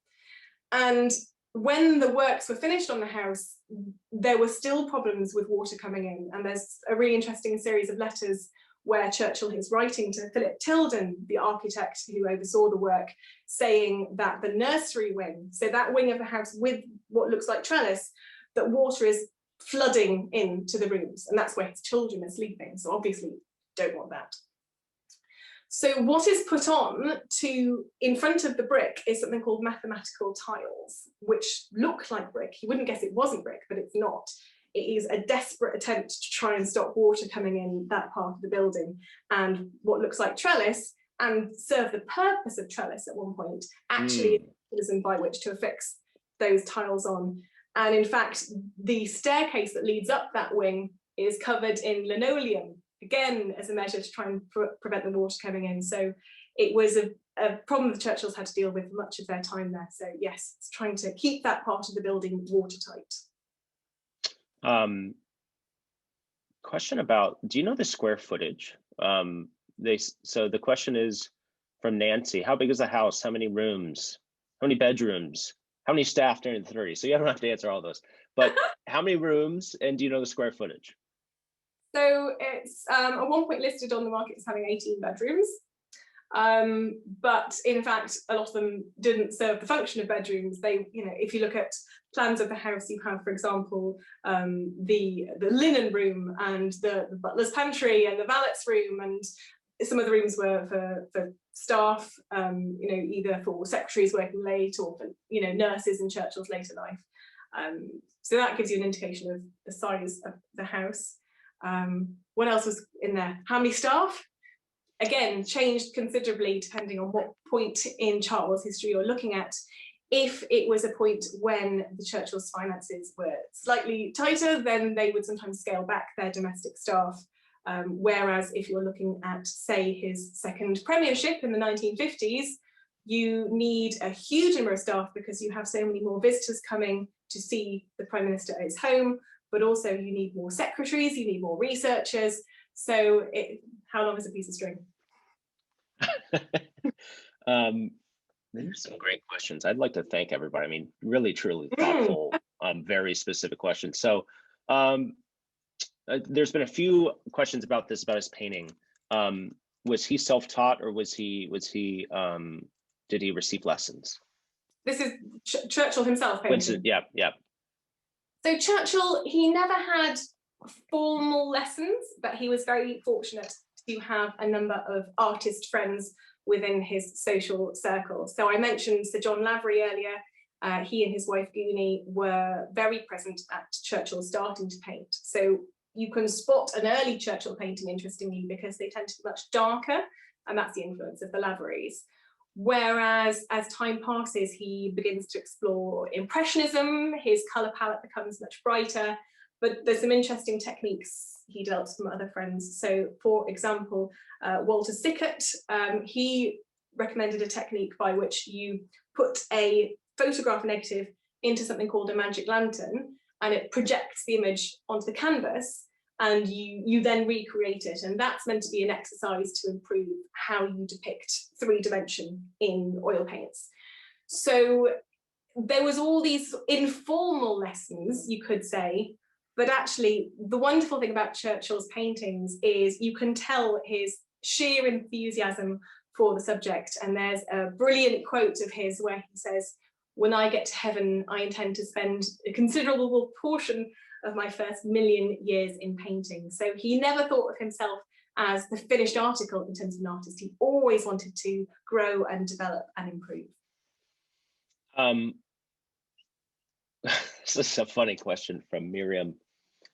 And when the works were finished on the house, there were still problems with water coming in. And there's a really interesting series of letters where Churchill is writing to Philip Tilden, the architect who oversaw the work, saying that the nursery wing, so that wing of the house with what looks like trellis, that water is flooding into the rooms, and that's where his children are sleeping. So obviously don't want that. So what is put on in front of the brick is something called mathematical tiles, which look like brick. You wouldn't guess it wasn't brick, but it's not. It is a desperate attempt to try and stop water coming in that part of the building. And what looks like trellis and serve the purpose of trellis at one point actually is a mechanism by which to affix those tiles on. And in fact, the staircase that leads up that wing is covered in linoleum, again, as a measure to try and prevent the water coming in. So it was a problem the Churchills had to deal with much of their time there. So yes, it's trying to keep that part of the building watertight. Question about, do you know the square footage? So the question is from Nancy, how big is the house? How many rooms? How many bedrooms? How many staff during the 30s? So you don't have to answer all those, but how many rooms, and do you know the square footage? So it's at one point listed on the market as having 18 bedrooms. But in fact, a lot of them didn't serve the function of bedrooms. They, you know, if you look at plans of the house, you have, for example, the linen room and the butler's pantry and the valet's room, and some of the rooms were for staff, you know, either for secretaries working late or for, you know, nurses in Churchill's later life. So that gives you an indication of the size of the house. What else was in there? How many staff? Again, changed considerably depending on what point in Chartwell's history you're looking at. If it was a point when the Churchill's finances were slightly tighter, then they would sometimes scale back their domestic staff. Whereas if you're looking at, say, his second premiership in the 1950s, you need a huge number of staff because you have so many more visitors coming to see the Prime Minister at his home, but also you need more secretaries, you need more researchers. So how long is a piece of string? There's some great questions. I'd like to thank everybody. I mean, really, truly thoughtful, very specific questions. So there's been a few questions about this, about his painting. Was he self-taught, or did he receive lessons? This is Churchill himself painting. Winston, yeah. So Churchill, he never had formal lessons, but he was very fortunate to have a number of artist friends within his social circle. So I mentioned Sir John Lavery earlier. He and his wife Goonie were very present at Churchill starting to paint. So you can spot an early Churchill painting, interestingly, because they tend to be much darker, and that's the influence of the Laverys. Whereas as time passes, he begins to explore Impressionism, his colour palette becomes much brighter, but there's some interesting techniques he develops from other friends. So for example, Walter Sickert, he recommended a technique by which you put a photograph negative into something called a magic lantern, and it projects the image onto the canvas, and you then recreate it. And that's meant to be an exercise to improve how you depict 3D in oil paints. So there was all these informal lessons, you could say, but actually the wonderful thing about Churchill's paintings is you can tell his sheer enthusiasm for the subject. And there's a brilliant quote of his where he says, "When I get to heaven, I intend to spend a considerable portion of my first 1,000,000 years in painting." So he never thought of himself as the finished article in terms of an artist. He always wanted to grow and develop and improve. This is a funny question from Miriam.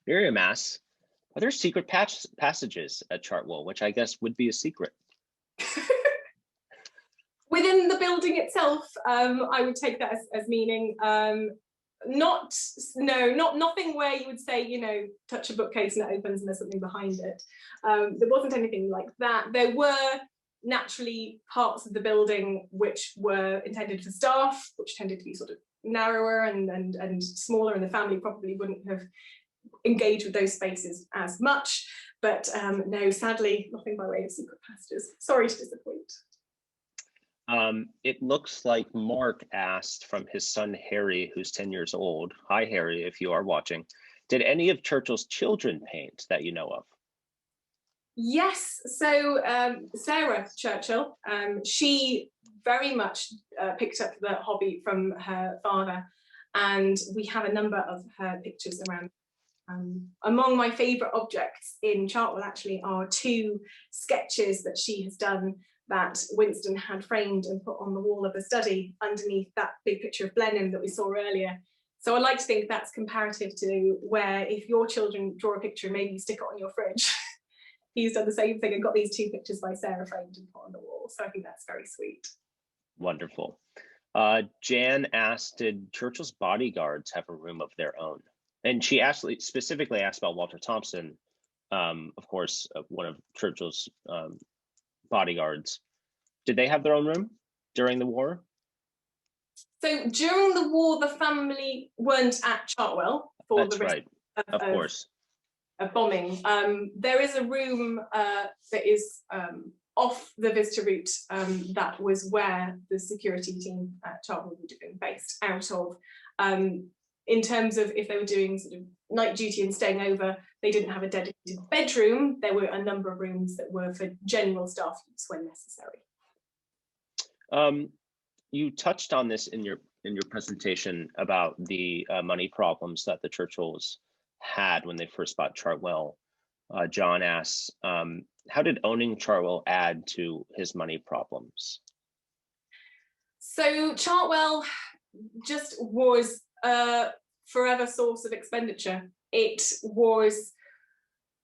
Miriam asks, are there secret passages at Chartwell, which I guess would be a secret? Within the building itself, I would take that as meaning nothing where you would say, you know, touch a bookcase and it opens and there's something behind it. There wasn't anything like that. There were naturally parts of the building which were intended for staff, which tended to be sort of narrower and smaller, and the family probably wouldn't have engaged with those spaces as much. But no, sadly, nothing by way of secret passages. Sorry to disappoint. It looks like Mark asked from his son Harry, who's 10 years old. Hi, Harry, if you are watching. Did any of Churchill's children paint that you know of? Yes, so Sarah Churchill, she very much picked up the hobby from her father, and we have a number of her pictures around. Among my favourite objects in Chartwell actually are 2 sketches that she has done that Winston had framed and put on the wall of the study underneath that big picture of Blenheim that we saw earlier. So I like to think that's comparative to where if your children draw a picture, maybe you stick it on your fridge. He's done the same thing and got these 2 pictures by Sarah framed and put on the wall. So I think that's very sweet. Wonderful. Jan asked, did Churchill's bodyguards have a room of their own? And she specifically asked about Walter Thompson, of course, one of Churchill's bodyguards. Did they have their own room during the war? So during the war, the family weren't at Chartwell for That's the risk right. Of course. Of bombing. There is a room that is off the visitor route that was where the security team at Chartwell would have been based out of. In terms of if they were doing sort of night duty and staying over, they didn't have a dedicated bedroom. There were a number of rooms that were for general staff use when necessary. You touched on this in your presentation about the money problems that the Churchills had when they first bought Chartwell. John asks, how did owning Chartwell add to his money problems? So Chartwell just was a forever source of expenditure. It was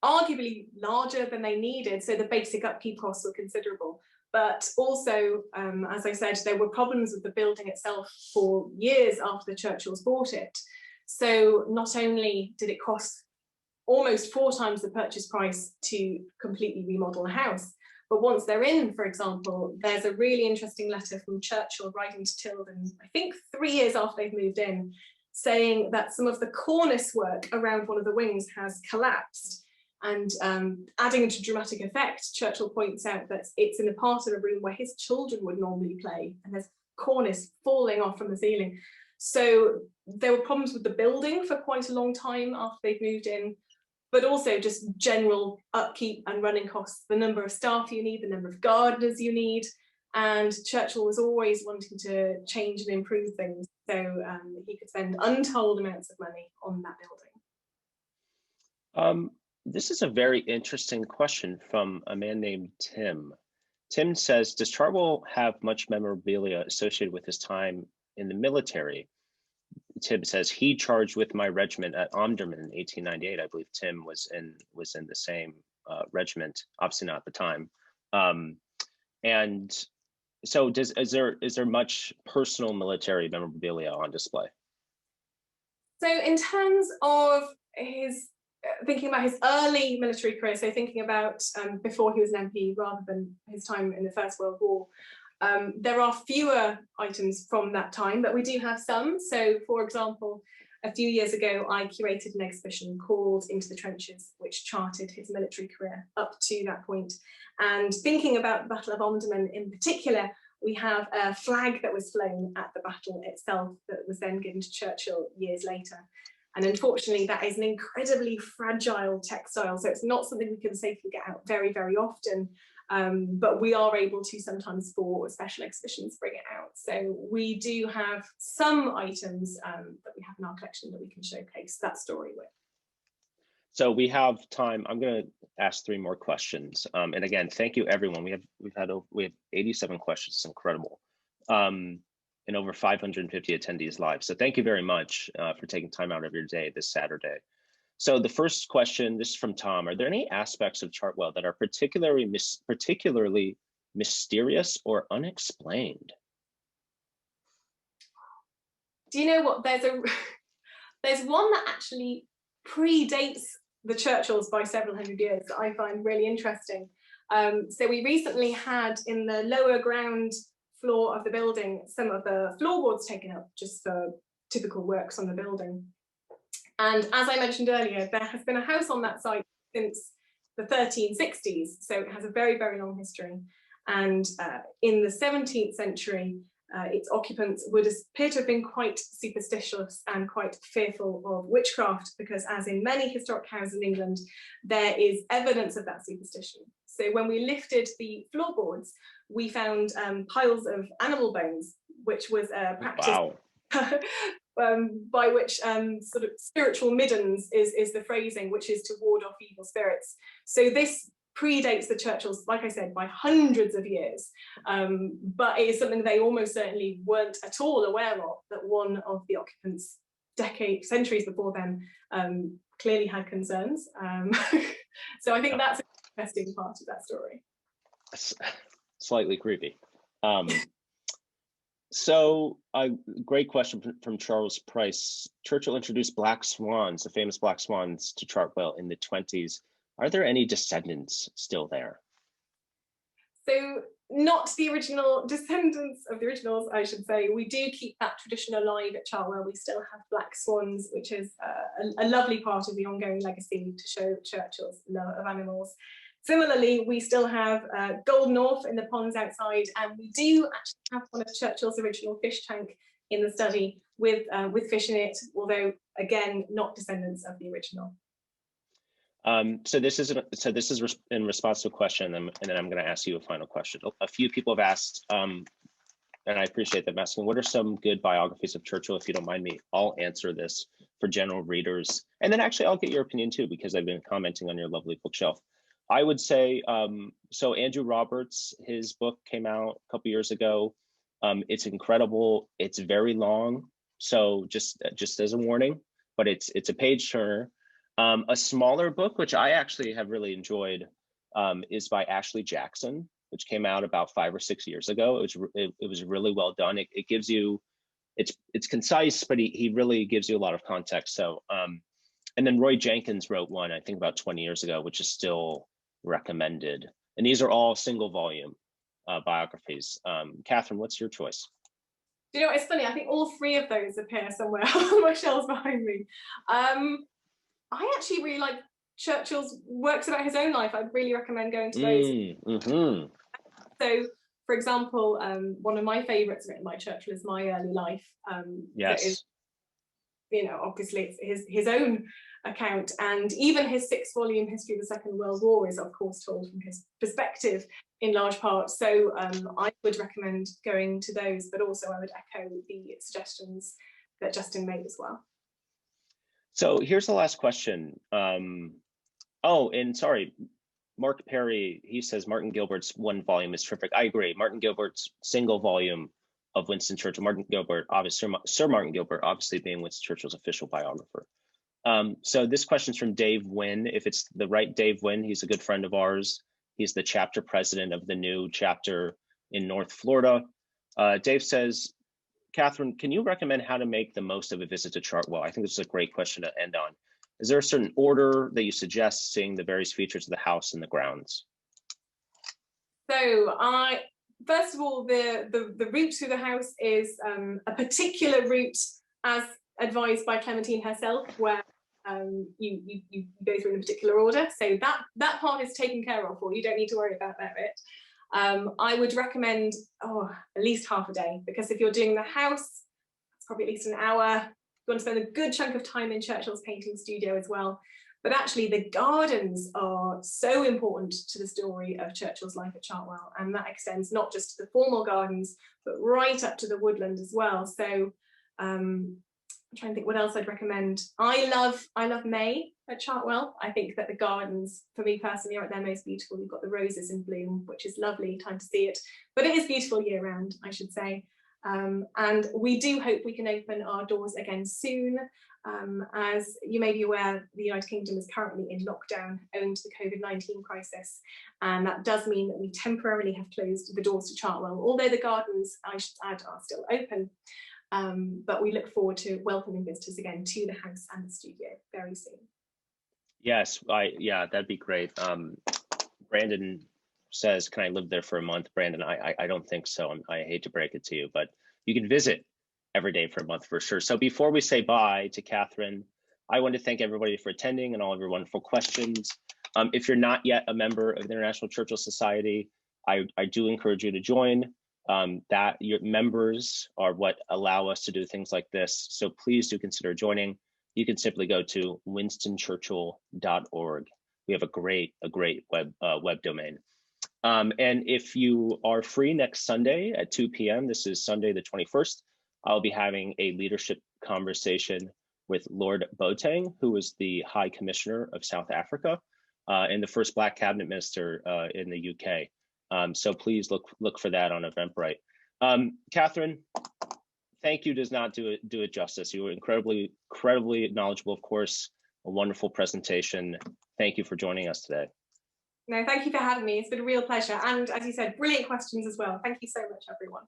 arguably larger than they needed, so the basic upkeep costs were considerable. But also, as I said, there were problems with the building itself for years after the Churchills bought it. So not only did it cost almost 4 times the purchase price to completely remodel a house, but once they're in, for example, there's a really interesting letter from Churchill writing to Tilden, I think 3 years after they've moved in, saying that some of the cornice work around one of the wings has collapsed. And adding to dramatic effect, Churchill points out that it's in a part of a room where his children would normally play, and there's cornice falling off from the ceiling. So there were problems with the building for quite a long time after they'd moved in, but also just general upkeep and running costs, the number of staff you need, the number of gardeners you need. And Churchill was always wanting to change and improve things, so he could spend untold amounts of money on that building. This is a very interesting question from a man named Tim. Tim says, does Chartwell have much memorabilia associated with his time in the military? Tim says, he charged with my regiment at Omdurman in 1898. I believe Tim was in the same regiment, obviously not at the time. And so is there much personal military memorabilia on display? So in terms of his thinking about his early military career, so thinking about before he was an MP rather than his time in the First World War, there are fewer items from that time, but we do have some. So for example, a few years ago, I curated an exhibition called Into the Trenches, which charted his military career up to that point. And thinking about the Battle of Omdurman in particular, we have a flag that was flown at the battle itself that was then given to Churchill years later. And unfortunately, that is an incredibly fragile textile, so it's not something we can safely get out very, very often. But we are able to sometimes, for special exhibitions, bring it out. So we do have some items that we have in our collection that we can showcase that story with. So we have time. I'm going to ask 3 more questions. And again, thank you, everyone. We have 87 questions. It's incredible. And over 550 attendees live. So thank you very much for taking time out of your day this Saturday. So the first question, this is from Tom. Are there any aspects of Chartwell that are particularly mysterious or unexplained? Do you know what? There's one that actually predates the Churchills by several hundred years that I find really interesting. So we recently had in the lower ground floor of the building some of the floorboards taken up just for typical works on the building. And as I mentioned earlier, there has been a house on that site since the 1360s, so it has a very, very long history. And in the 17th century, its occupants would appear to have been quite superstitious and quite fearful of witchcraft, because as in many historic houses in England, there is evidence of that superstition. So when we lifted the floorboards, we found piles of animal bones, which was a practice by which sort of spiritual middens is the phrasing, which is to ward off evil spirits. So this predates the Churchills, like I said, by hundreds of years, but it is something they almost certainly weren't at all aware of, that one of the occupants centuries before them clearly had concerns. So I think that's an interesting part of that story. Slightly creepy. So a great question from Charles Price. Churchill introduced black swans, the famous black swans, to Chartwell in the 20s. Are there any descendants still there? So not the original descendants of the originals, I should say. We do keep that tradition alive at Chartwell. We still have black swans, which is a lovely part of the ongoing legacy to show Churchill's love of animals. Similarly, we still have golden orf in the ponds outside, and we do actually have one of Churchill's original fish tank in the study with fish in it, although again, not descendants of the original. So this is in response to a question, and then I'm going to ask you a final question. A few people have asked, and I appreciate them asking, what are some good biographies of Churchill? If you don't mind me, I'll answer this for general readers, and then actually I'll get your opinion too, because I've been commenting on your lovely bookshelf. I would say, so Andrew Roberts, his book came out a couple years ago. It's incredible. It's very long, so just as a warning, but it's a page turner. A smaller book, which I actually have really enjoyed, is by Ashley Jackson, which came out about 5 or 6 years ago. It was really well done. It gives you, it's concise, but he really gives you a lot of context. So, and then Roy Jenkins wrote one, I think about 20 years ago, which is still recommended. And these are all single volume biographies. Katherine, what's your choice? You know, it's funny, I think all 3 of those appear somewhere on my shelves behind me. I actually really like Churchill's works about his own life, I'd really recommend going to those. So, for example, one of my favourites written by Churchill is My Early Life. Yes. That is, obviously it's his own account, and even his 6-volume history of the Second World War is, of course, told from his perspective in large part. So I would recommend going to those, but also I would echo the suggestions that Justin made as well. So here's the last question. Oh, and sorry, Mark Perry, he says Martin Gilbert's 1 volume is terrific. I agree. Martin Gilbert's single volume of Winston Churchill, Martin Gilbert, obviously, Sir Martin Gilbert, obviously being Winston Churchill's official biographer. So this question's from Dave Wynn. If it's the right Dave Wynn, he's a good friend of ours. He's the chapter president of the new chapter in North Florida. Dave says, Katherine, can you recommend how to make the most of a visit to Chartwell? I think this is a great question to end on. Is there a certain order that you suggest seeing the various features of the house and the grounds? So first of all, the route through the house is a particular route as advised by Clementine herself, where you go through in a particular order. So that part is taken care of, or you don't need to worry about that bit. I would recommend at least half a day, because if you're doing the house, it's probably at least an hour. You want to spend a good chunk of time in Churchill's painting studio as well. But actually the gardens are so important to the story of Churchill's life at Chartwell, and that extends not just to the formal gardens, but right up to the woodland as well. So I'm trying to think what else I'd recommend. I love May at Chartwell. I think that the gardens, for me personally, are at their most beautiful. You've got the roses in bloom, which is lovely, time to see it. But it is beautiful year round, I should say. And we do hope we can open our doors again soon. As you may be aware, the United Kingdom is currently in lockdown owing to the COVID-19 crisis. And that does mean that we temporarily have closed the doors to Chartwell, although the gardens, I should add, are still open. But we look forward to welcoming visitors again to the house and the studio very soon. Yes, yeah, that'd be great. Brandon says, can I live there for a month? Brandon, I don't think so. I hate to break it to you, but you can visit every day for a month for sure. So before we say bye to Katherine, I want to thank everybody for attending and all of your wonderful questions. If you're not yet a member of the International Churchill Society, I do encourage you to join. That your members are what allow us to do things like this. So please do consider joining. You can simply go to winstonchurchill.org. We have a great web domain. And if you are free next Sunday at 2 p.m., this is Sunday the 21st, I'll be having a leadership conversation with Lord Boateng, who is the High Commissioner of South Africa and the first Black cabinet minister in the UK. So please look for that on Eventbrite. Katherine, thank you does not do it justice. You were incredibly knowledgeable, of course, a wonderful presentation. Thank you for joining us today. No, thank you for having me. It's been a real pleasure. And as you said, brilliant questions as well. Thank you so much, everyone.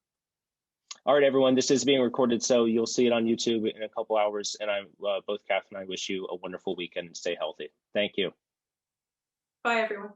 All right, everyone, this is being recorded, so you'll see it on YouTube in a couple hours. And both Katherine and I wish you a wonderful weekend and stay healthy. Thank you. Bye, everyone.